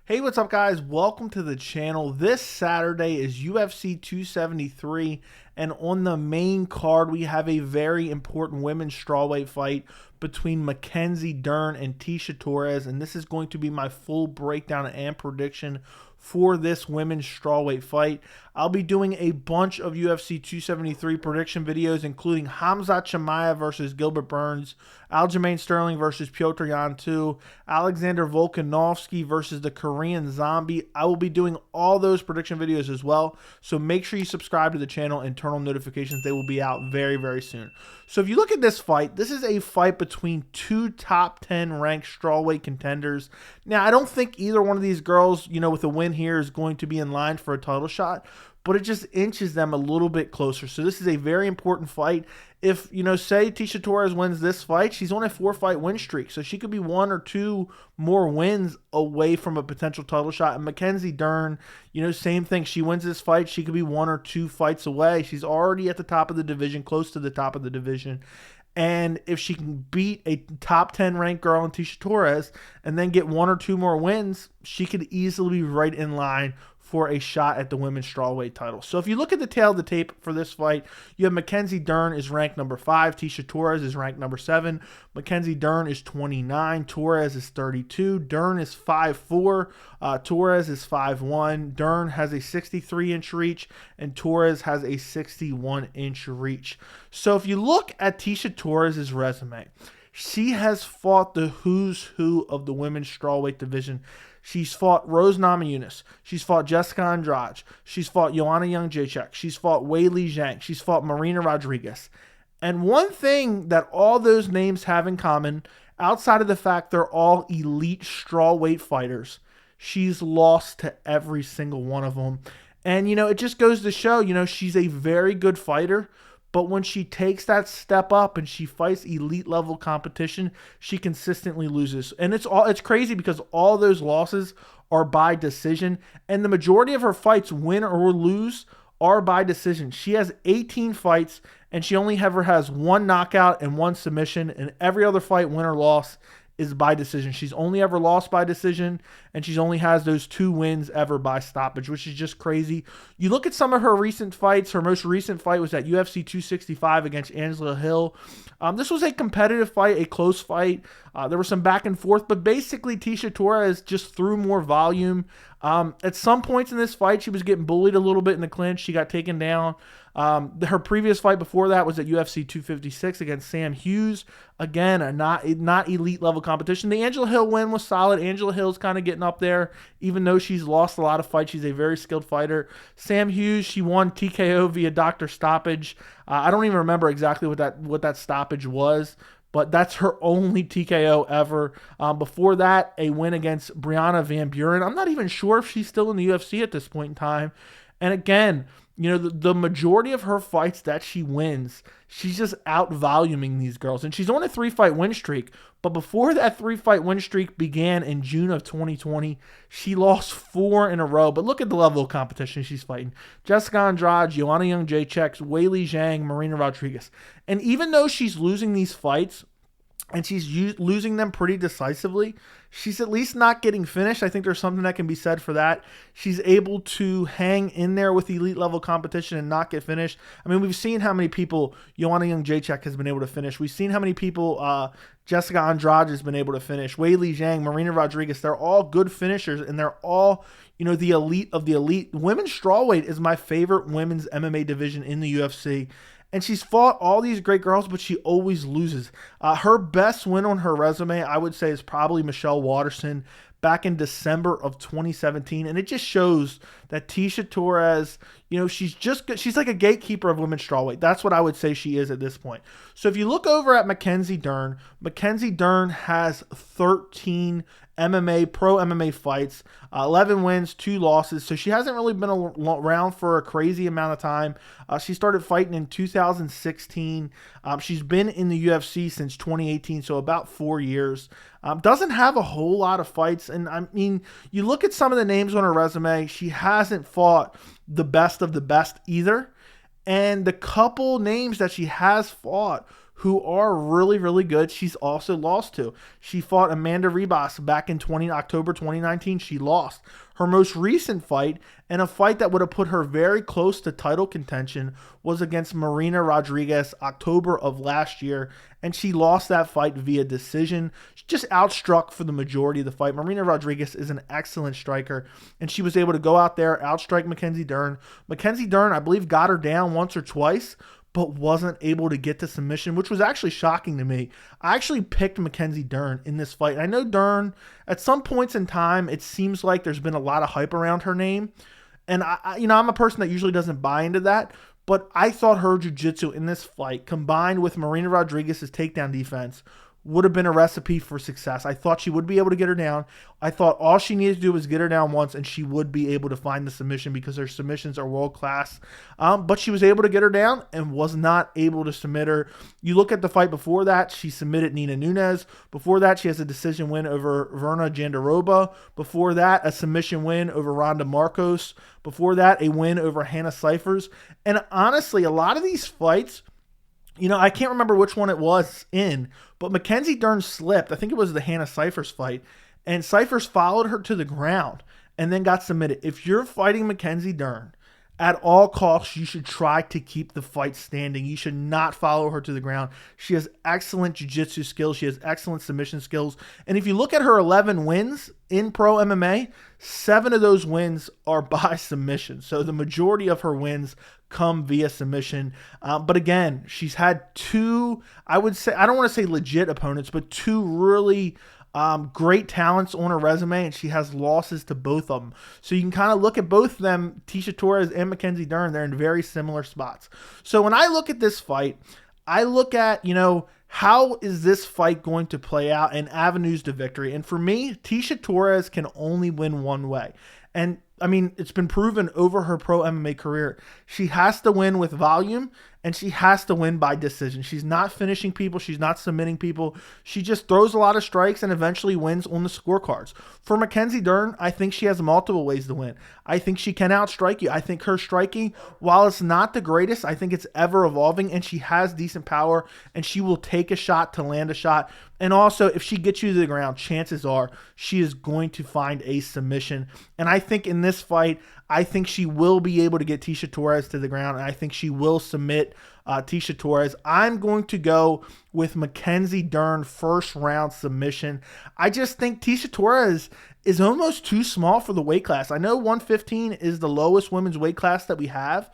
Hey, what's up, guys? Welcome to the channel. This Saturday is UFC 273, and on the main card, we have a very important women's strawweight fight between Mackenzie Dern and Tecia Torres, and this is going to be my full breakdown and prediction for this women's strawweight fight. I'll be doing a bunch of UFC 273 prediction videos, including Khamzat Chimaev versus Gilbert Burns, Aljamain Sterling versus Petr Yan 2, Alexander Volkanovski versus the Korean Zombie. I will be doing all those prediction videos as well, so make sure you subscribe to the channel and turn on notifications. They will be out very, very soon. So if you look at this fight, this is a fight between two top 10 ranked strawweight contenders. Now, I don't think either one of these girls, with a win here is going to be in line for a title shot, but it just inches them a little bit closer. So this is a very important fight. If, say Tecia Torres wins this fight, she's on a 4-fight win streak. So she could be one or two more wins away from a potential title shot. And Mackenzie Dern, same thing. She wins this fight, she could be one or two fights away. She's already at the top of the division, close to the top of the division. And if she can beat a top 10 ranked girl in Tisha Torres and then get one or two more wins, she could easily be right in line for a shot at the women's strawweight title. So if you look at the tail of the tape for this fight, you have Mackenzie Dern is ranked number 5. Tisha Torres is ranked number 7. Mackenzie Dern is 29. Torres is 32. Dern is 5'4". Torres is 5'1". Dern has a 63-inch reach, and Torres has a 61-inch reach. So if you look at Tisha Torres' resume, she has fought the who's who of the women's strawweight division. She's fought Rose Namajunas. She's fought Jessica Andrade. She's fought Joanna Jędrzejczyk. She's fought Weili Zhang. She's fought Marina Rodriguez. And one thing that all those names have in common, outside of the fact they're all elite strawweight fighters, she's lost to every single one of them. And, it just goes to show, she's a very good fighter. But when she takes that step up and she fights elite level competition, she consistently loses. And it's crazy because all those losses are by decision. And the majority of her fights, win or lose, are by decision. She has 18 fights and she only ever has one knockout and one submission. And every other fight, win or loss, is by decision. She's only ever lost by decision, and she's only has those 2 wins ever by stoppage, which is just crazy. You look at some of her recent fights. Her most recent fight was at UFC 265 against Angela Hill. This was a competitive fight, a close fight. There was some back and forth, but basically Tisha Torres just threw more volume. At some points in this fight, she was getting bullied a little bit in the clinch. She got taken down. Her previous fight before that was at UFC 256 against Sam Hughes. Again, a not elite level competition. The Angela Hill win was solid. Angela Hill's kind of getting up there, even though she's lost a lot of fights. She's a very skilled fighter. Sam Hughes, she won TKO via doctor stoppage. I don't even remember exactly what that stoppage was, but that's her only TKO ever. Before that, a win against Brianna Van Buren. I'm not even sure if she's still in the UFC at this point in time. And again, the majority of her fights that she wins, she's just out-voluming these girls. And she's on a 3-fight win streak. But before that 3-fight win streak began in June of 2020, she lost 4 in a row. But look at the level of competition she's fighting. Jessica Andrade, Joanna Jędrzejczyk, Weili Zhang, Marina Rodriguez. And even though she's losing these fights, and she's losing them pretty decisively, she's at least not getting finished. I think there's something that can be said for that. She's able to hang in there with elite level competition and not get finished. I mean, we've seen how many people Joanna Jędrzejczyk has been able to finish. We've seen how many people Jessica Andrade has been able to finish. Weili Zhang, Marina Rodriguez, they're all good finishers, and they're all, the elite of the elite. Women's strawweight is my favorite women's MMA division in the UFC. And she's fought all these great girls, but she always loses. Her best win on her resume, I would say, is probably Michelle Waterson back in December of 2017. And it just shows that Tisha Torres, she's like a gatekeeper of women's strawweight. That's what I would say she is at this point. So if you look over at Mackenzie Dern has 13 pro MMA fights, 11 wins, 2 losses. So she hasn't really been around for a crazy amount of time. She started fighting in 2016. She's been in the UFC since 2018, so about 4 years. Doesn't have a whole lot of fights. And I mean, you look at some of the names on her resume, she hasn't fought the best of the best either. And the couple names that she has fought who are really, really good, she's also lost to. She fought Amanda Ribas back in October 2019. She lost. Her most recent fight, and a fight that would have put her very close to title contention, was against Marina Rodriguez October of last year, and she lost that fight via decision. She just outstruck for the majority of the fight. Marina Rodriguez is an excellent striker, and she was able to go out there, outstrike Mackenzie Dern. Mackenzie Dern, I believe, got her down once or twice, but wasn't able to get to submission, which was actually shocking to me. I actually picked Mackenzie Dern in this fight. I know Dern, at some points in time, it seems like there's been a lot of hype around her name. And I'm a person that usually doesn't buy into that, but I thought her jiu-jitsu in this fight, combined with Marina Rodriguez's takedown defense, would have been a recipe for success. I thought she would be able to get her down. I thought all she needed to do was get her down once, and she would be able to find the submission because her submissions are world class. But she was able to get her down and was not able to submit her. You look at the fight before that, she submitted Nina Nunes. Before that, she has a decision win over Verna Jandiroba. Before that, a submission win over Ronda Marcos. Before that, a win over Hannah Cifers. And honestly, a lot of these fights, I can't remember which one it was in, but Mackenzie Dern slipped. I think it was the Hannah Cifers fight, and Cifers followed her to the ground and then got submitted. If you're fighting Mackenzie Dern, at all costs, you should try to keep the fight standing. You should not follow her to the ground. She has excellent jiu-jitsu skills. She has excellent submission skills. And if you look at her 11 wins in pro MMA, 7 of those wins are by submission. So the majority of her wins come via submission. But again, she's had two, I don't want to say legit opponents, but two really great talents on her resume, and she has losses to both of them. So you can kind of look at both of them, Tecia Torres and Mackenzie Dern. They're in very similar spots. So when I look at this fight, I look at, how is this fight going to play out and avenues to victory? And for me, Tecia Torres can only win one way. And it's been proven over her pro MMA career. She has to win with volume, and she has to win by decision. She's not finishing people. She's not submitting people. She just throws a lot of strikes and eventually wins on the scorecards. For Mackenzie Dern, I think she has multiple ways to win. I think she can outstrike you. I think her striking, while it's not the greatest, I think it's ever evolving, and she has decent power, and she will take a shot to land a shot. And also, if she gets you to the ground, chances are she is going to find a submission. And I think in this fight, I think she will be able to get Tecia Torres to the ground, and I think she will submit Tecia Torres. I'm going to go with Mackenzie Dern first round submission. I just think Tecia Torres is almost too small for the weight class. I know 115 is the lowest women's weight class that we have,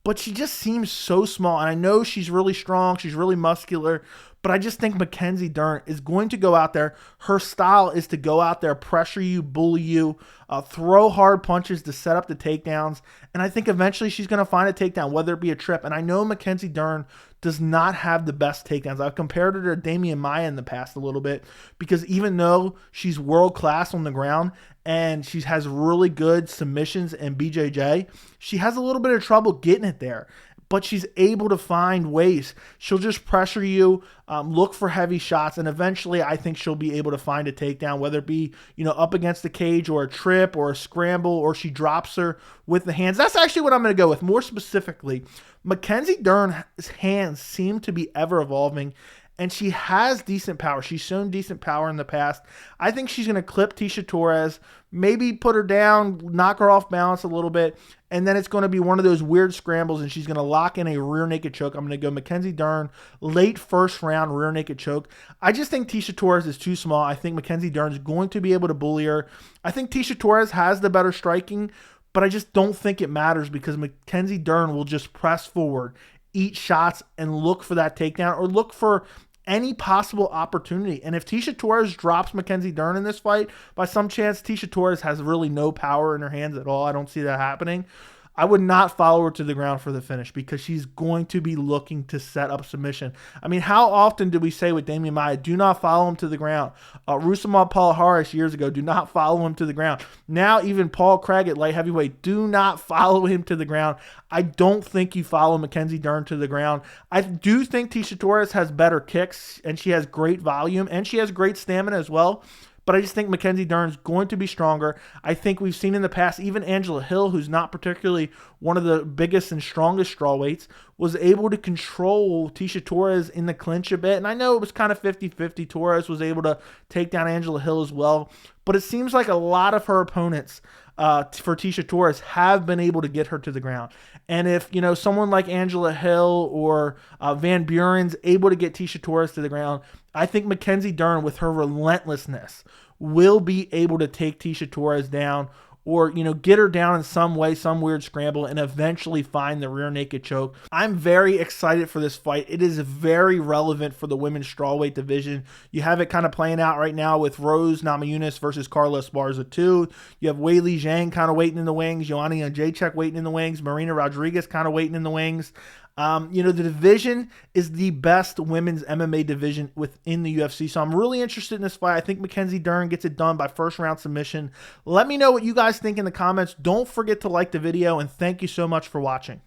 but she just seems so small. And I know she's really strong. She's really muscular. But I just think Mackenzie Dern is going to go out there. Her style is to go out there, pressure you, bully you, throw hard punches to set up the takedowns. And I think eventually she's going to find a takedown, whether it be a trip. And I know Mackenzie Dern does not have the best takedowns. I've compared her to Damian Maia in the past a little bit, because even though she's world class on the ground and she has really good submissions and BJJ, she has a little bit of trouble getting it there. But she's able to find ways. She'll just pressure you, look for heavy shots, and eventually I think she'll be able to find a takedown, whether it be, up against the cage or a trip or a scramble, or she drops her with the hands. That's actually what I'm going to go with. More specifically, Mackenzie Dern's hands seem to be ever evolving, and she has decent power. She's shown decent power in the past. I think she's going to clip Tecia Torres, maybe put her down, knock her off balance a little bit, and then it's going to be one of those weird scrambles, and she's going to lock in a rear naked choke. I'm going to go Mackenzie Dern, late first round rear naked choke. I just think Tecia Torres is too small. I think Mackenzie Dern is going to be able to bully her. I think Tecia Torres has the better striking, but I just don't think it matters, because Mackenzie Dern will just press forward, eat shots, and look for that takedown, or look for any possible opportunity. And if Tecia Torres drops Mackenzie Dern in this fight, by some chance, Tecia Torres has really no power in her hands at all. I don't see that happening. I would not follow her to the ground for the finish, because she's going to be looking to set up submission. How often do we say with Damian Maia, do not follow him to the ground? Rousimar Palhares years ago, do not follow him to the ground. Now even Paul Craig at light heavyweight, do not follow him to the ground. I don't think you follow Mackenzie Dern to the ground. I do think Tecia Torres has better kicks, and she has great volume, and she has great stamina as well. but I just think Mackenzie Dern's going to be stronger. I think we've seen in the past, even Angela Hill, who's not particularly one of the biggest and strongest strawweights, was able to control Tecia Torres in the clinch a bit. And I know it was kind of 50-50. Torres was able to take down Angela Hill as well. But it seems like a lot of her opponents for Tisha Torres have been able to get her to the ground. And if, someone like Angela Hill or Van Buren's able to get Tisha Torres to the ground, I think Mackenzie Dern, with her relentlessness, will be able to take Tisha Torres down, or, get her down in some way, some weird scramble, and eventually find the rear naked choke. I'm very excited for this fight. It is very relevant for the women's strawweight division. You have it kind of playing out right now with Rose Namajunas versus Carla Esparza 2. You have Weili Zhang kind of waiting in the wings, Joanna Jacek waiting in the wings, Marina Rodriguez kind of waiting in the wings. The division is the best women's MMA division within the UFC. So I'm really interested in this fight. I think Mackenzie Dern gets it done by first round submission. Let me know what you guys think in the comments. Don't forget to like the video, and thank you so much for watching.